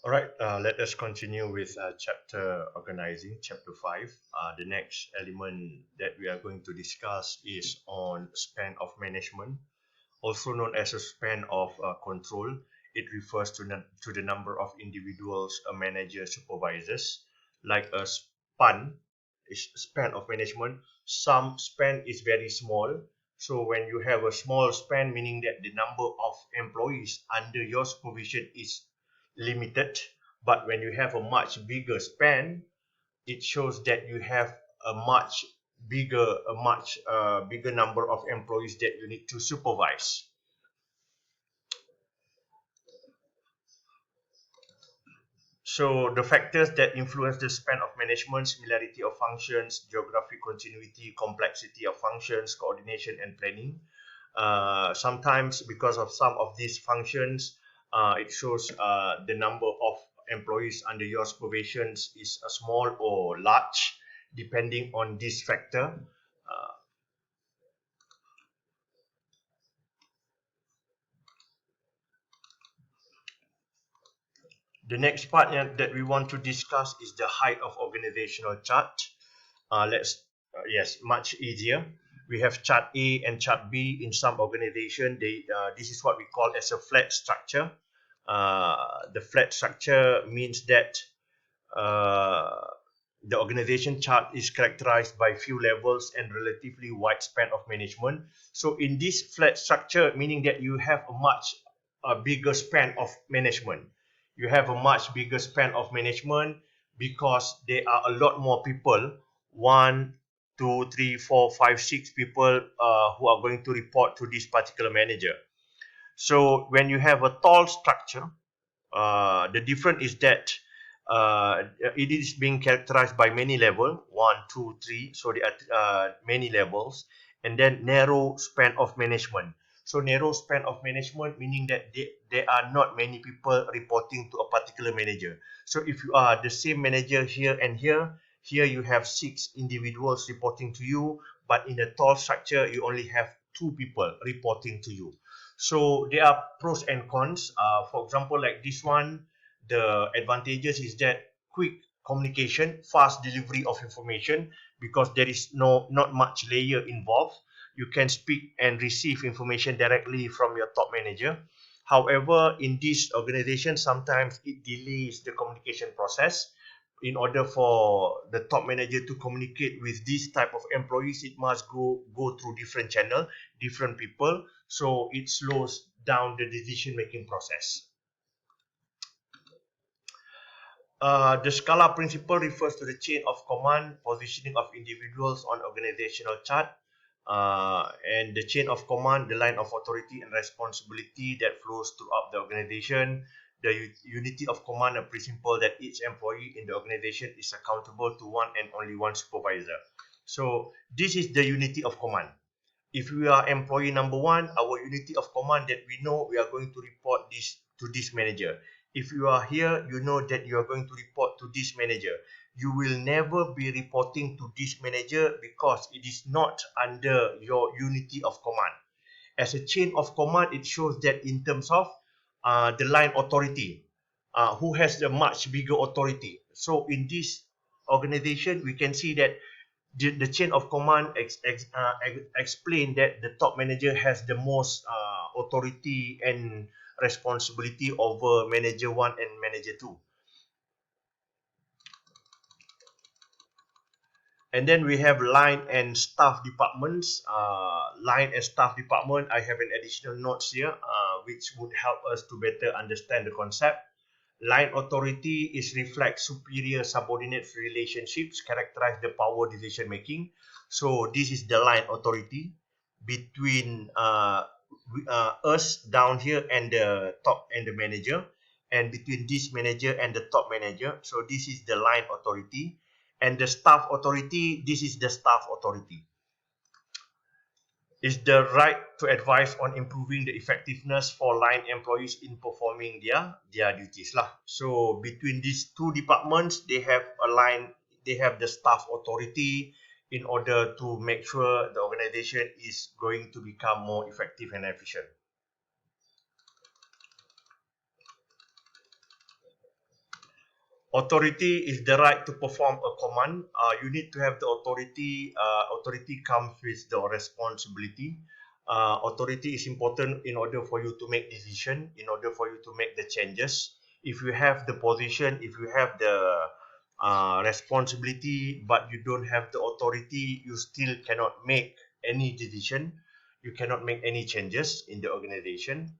All right, let us continue with chapter organizing, chapter 5. The next element that we are going to discuss is on span of management, also known as a span of control. It refers to the number of individuals a manager supervises, like a span of management. Some span is very small. So when you have a small span, meaning that the number of employees under your supervision is limited. But when you have a much bigger span, it shows that you have a much bigger number of employees that you need to supervise. So the factors that influence the span of management: similarity of functions, geographic continuity, complexity of functions, coordination and planning. Sometimes because of some of these functions, it shows the number of employees under your supervision is small or large, depending on this factor. Uh, the next part that we want to discuss is the height of organizational chart. Yes, much easier. We have chart A and chart B in some organization. This is what we call as a flat structure. The flat structure means that uh, the organization chart is characterized by few levels and relatively wide span of management. So in this flat structure, meaning that you have a bigger span of management. You have a much bigger span of management because there are a lot more people. One, two, three, four, five, six people who are going to report to this particular manager. So when you have a tall structure, the difference is that it is being characterized by many levels, one, two, three. So there are many levels, and then narrow span of management. So narrow span of management meaning that there are not many people reporting to a particular manager. So if you are the same manager here and here you have 6 individuals reporting to you, but in a tall structure you only have 2 people reporting to you. So there are pros and cons. For example, like this one, the advantages is that quick communication, fast delivery of information, because there is not much layer involved. You can speak and receive information directly from your top manager. However, in this organization, sometimes it delays the communication process. In order for the top manager to communicate with this type of employees, it must go through different channel, different people. So it slows down the decision making process. The Scala principle refers to the chain of command positioning of individuals on organizational chart, and the chain of command, the line of authority and responsibility that flows throughout the organization. The unity of command, a principle that each employee in the organization is accountable to one and only one supervisor. So this is the unity of command. If we are employee number one, our unity of command that we know we are going to report this to this manager. If you are here, you know that you are going to report to this manager. You will never be reporting to this manager because it is not under your unity of command. As a chain of command, it shows that in terms of the line authority, who has the much bigger authority. So in this organization, we can see that the chain of command explain that the top manager has the most authority and responsibility over manager 1 and manager 2. And then we have line and staff departments. Line and staff department, I have an additional notes here which would help us to better understand the concept. Line authority is reflect superior subordinate relationships, characterize the power decision making. So this is the line authority between us down here and the top and the manager, and between this manager and the top manager. So this is the line authority, and the staff authority, this is the staff authority. Is the right to advise on improving the effectiveness for line employees in performing their duties lah. So between these two departments, they have the staff authority in order to make sure the organization is going to become more effective and efficient. Authority is the right to perform a command. You need to have the authority. Authority comes with the responsibility. Authority is important in order for you to make decision, in order for you to make the changes. If you have the position, if you have the responsibility, but you don't have the authority, you still cannot make any decision. You cannot make any changes in the organization.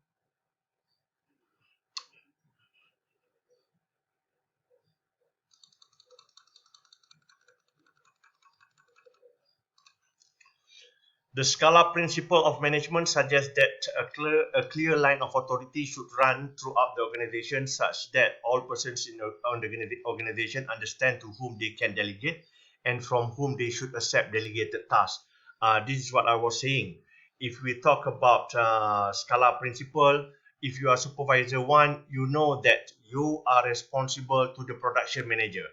The Scala principle of management suggests that a clear line of authority should run throughout the organization such that all persons in the organization understand to whom they can delegate and from whom they should accept delegated tasks. This is what I was saying. If we talk about Scala principle, if you are supervisor one, you know that you are responsible to the production manager.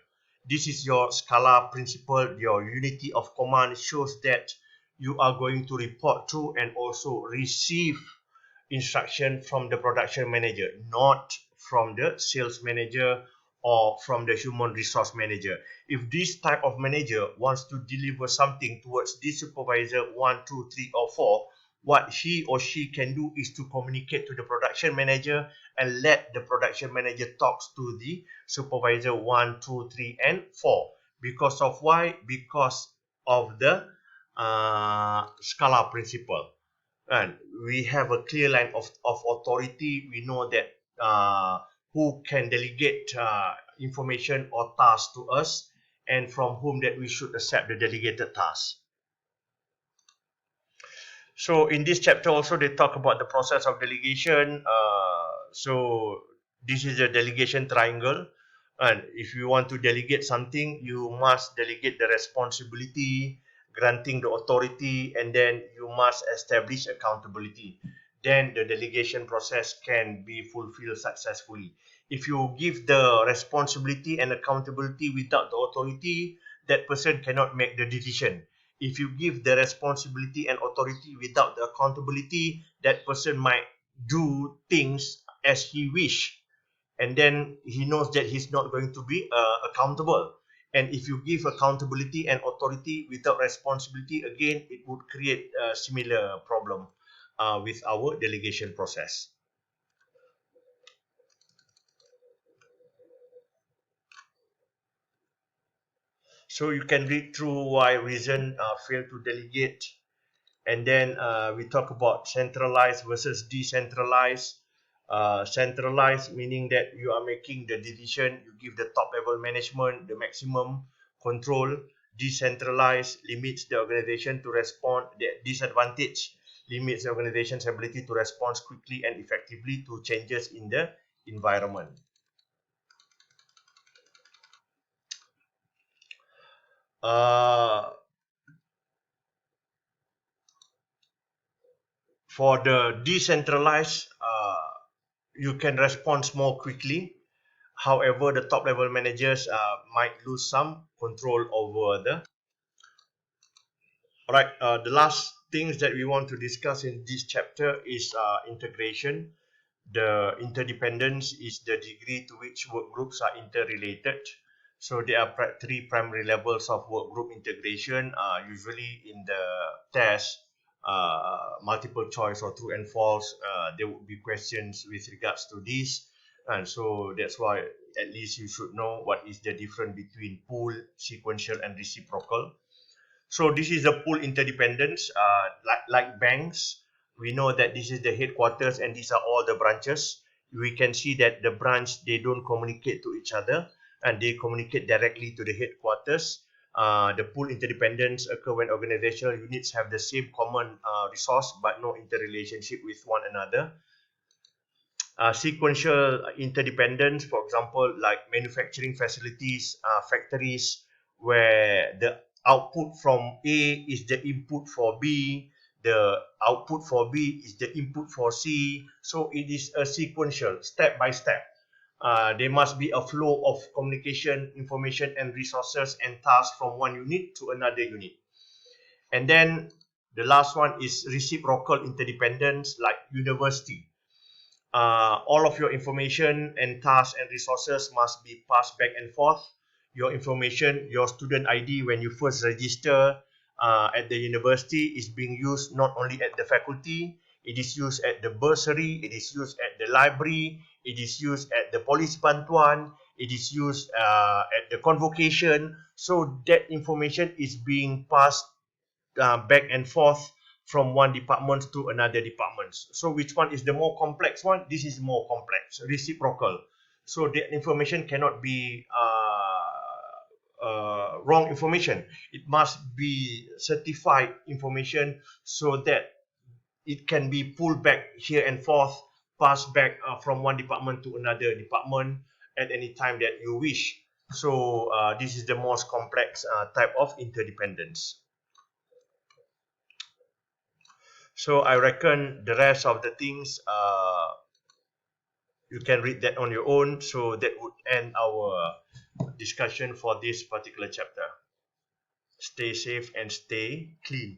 This is your Scala principle. Your unity of command shows that you are going to report to and also receive instruction from the production manager, not from the sales manager or from the human resource manager. If this type of manager wants to deliver something towards this supervisor 1, 2, 3, or 4, what he or she can do is to communicate to the production manager and let the production manager talks to the supervisor 1, 2, 3, and 4. Because of why? Because of the Scala principle. And we have a clear line of authority. We know that who can delegate information or tasks to us and from whom that we should accept the delegated task. So in this chapter also they talk about the process of delegation. So this is a delegation triangle. And if you want to delegate something, you must delegate the responsibility, granting the authority, and then you must establish accountability. Then the delegation process can be fulfilled successfully. If you give the responsibility and accountability without the authority, that person cannot make the decision. If you give the responsibility and authority without the accountability, that person might do things as he wish, and then he knows that he's not going to be accountable. And if you give accountability and authority without responsibility, again, it would create a similar problem with our delegation process. So you can read through why reason fail to delegate. And then we talk about centralized versus decentralized. Centralized meaning that you are making the decision, you give the top level management the maximum control. Decentralized limits the organization to respond. The disadvantage limits the organization's ability to respond quickly and effectively to changes in the environment. For the decentralized, you can respond more quickly. However, the top level managers might lose some control over the. All right, the last things that we want to discuss in this chapter is integration. The interdependence is the degree to which work groups are interrelated. So there are three primary levels of work group integration. Usually in the test, multiple choice or true and false, there would be questions with regards to this. And so that's why at least you should know what is the difference between pool, sequential, and reciprocal. So this is the pool interdependence. Like banks, we know that this is the headquarters and these are all the branches. We can see that the branch, they don't communicate to each other and they communicate directly to the headquarters. The pool interdependence occur when organizational units have the same common resource but no interrelationship with one another. Sequential interdependence, for example, like manufacturing facilities, factories, where the output from A is the input for B, the output for B is the input for C. So it is a sequential, step by step. There must be a flow of communication, information, and resources and tasks from one unit to another unit. And then the last one is reciprocal interdependence, like university. all of your information and tasks and resources must be passed back and forth. Your information, your student ID when you first register at the university is being used not only at the faculty, it is used at the bursary, it is used at the library, it is used at the polis bantuan, it is used at the convocation. So that information is being passed back and forth from one department to another department. So which one is the more complex one? This is more complex, reciprocal. So the information cannot be wrong information. It must be certified information so that it can be pulled back here and forth, passed back from one department to another department at any time that you wish. So this is the most complex type of interdependence. So I reckon the rest of the things you can read that on your own. So that would end our discussion for this particular chapter. Stay safe and stay clean.